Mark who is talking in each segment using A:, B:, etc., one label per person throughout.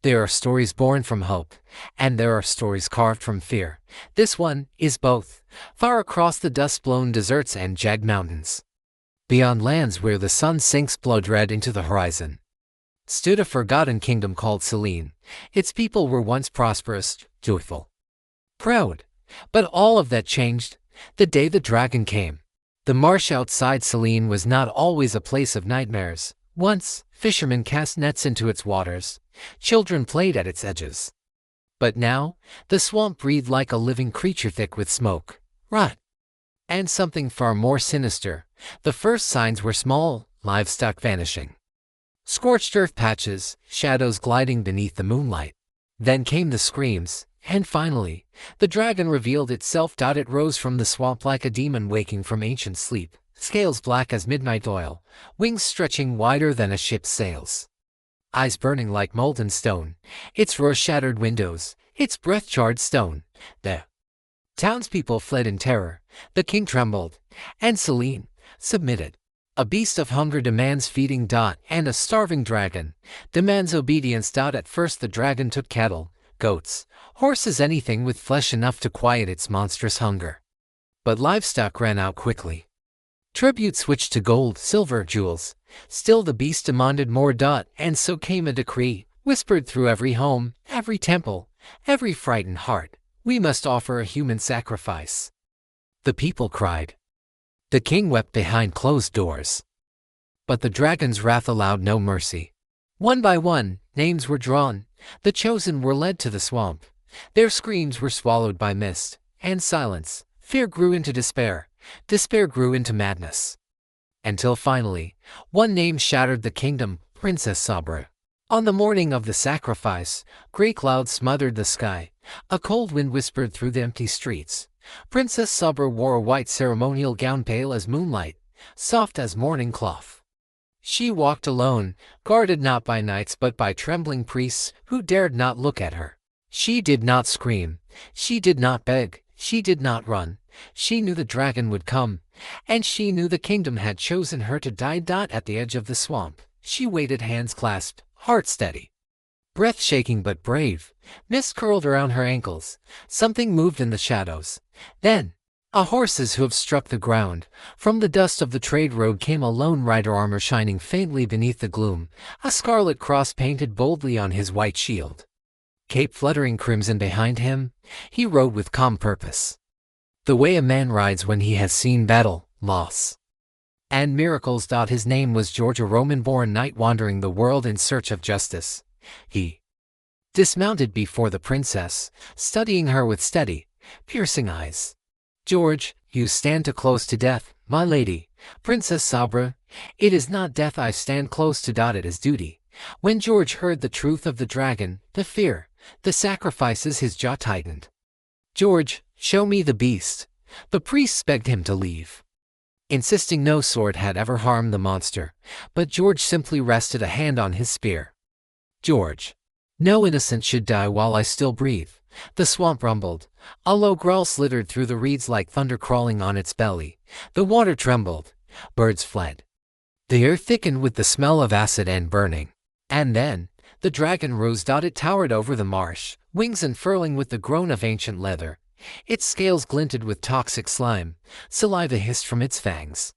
A: There are stories born from hope, and there are stories carved from fear. This one is both, far across the dust-blown deserts and jagged mountains. Beyond lands where the sun sinks blood-red into the horizon, stood a forgotten kingdom called Selene. Its people were once prosperous, joyful, proud. But all of that changed the day the dragon came. The marsh outside Selene was not always a place of nightmares. Once, fishermen cast nets into its waters. Children played at its edges. But now, the swamp breathed like a living creature thick with smoke, rot, and something far more sinister. The first signs were small, livestock vanishing, scorched earth patches, shadows gliding beneath the moonlight. Then came the screams, and finally, the dragon revealed itself. It rose from the swamp like a demon waking from ancient sleep, scales black as midnight oil, wings stretching wider than a ship's sails, eyes burning like molten stone. Its roar shattered windows, its breath charred stone. The townspeople fled in terror, the king trembled, and Selene submitted. A beast of hunger demands feeding. And a starving dragon demands obedience. At first the dragon took cattle, goats, horses, anything with flesh enough to quiet its monstrous hunger. But livestock ran out quickly. Tribute switched to gold, silver, jewels. Still the beast demanded more. And so came a decree, whispered through every home, every temple, every frightened heart: we must offer a human sacrifice. The people cried. The king wept behind closed doors. But the dragon's wrath allowed no mercy. One by one, names were drawn. The chosen were led to the swamp. Their screams were swallowed by mist and silence. Fear grew into despair. Despair grew into madness. Until finally, one name shattered the kingdom: Princess Sabra. On the morning of the sacrifice, gray clouds smothered the sky. A cold wind whispered through the empty streets. Princess Sabra wore a white ceremonial gown, pale as moonlight, soft as morning cloth. She walked alone, guarded not by knights but by trembling priests who dared not look at her. She did not scream. She did not beg. She did not run. She knew the dragon would come, and she knew the kingdom had chosen her to die. At the edge of the swamp, she waited, hands clasped, heart steady, breath shaking but brave. Mist curled around her ankles. Something moved in the shadows. Then, a horse's hooves struck the ground. From the dust of the trade road came a lone rider, armor shining faintly beneath the gloom, a scarlet cross painted boldly on his white shield, cape fluttering crimson behind him. He rode with calm purpose, the way a man rides when he has seen battle, loss, and miracles. His name was George, a Roman-born knight wandering the world in search of justice. He dismounted before the princess, studying her with steady, piercing eyes. "George, you stand too close to death, my lady." "Princess Sabra, it is not death I stand close to. It is duty." When George heard the truth of the dragon, the fear, the sacrifices, his jaw tightened. "George, show me the beast." The priests begged him to leave, insisting no sword had ever harmed the monster. But George simply rested a hand on his spear. "George, no innocent should die while I still breathe." The swamp rumbled. A low growl slithered through the reeds like thunder crawling on its belly. The water trembled. Birds fled. The air thickened with the smell of acid and burning. And then, the dragon rose. It towered over the marsh, wings unfurling with the groan of ancient leather. Its scales glinted with toxic slime. Saliva hissed from its fangs.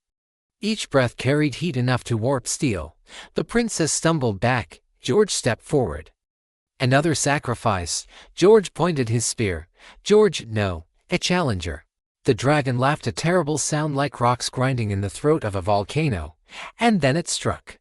A: Each breath carried heat enough to warp steel. The princess stumbled back. George stepped forward. "Another sacrifice." George pointed his spear. "George, no, a challenger." The dragon laughed, a terrible sound like rocks grinding in the throat of a volcano. And then it struck.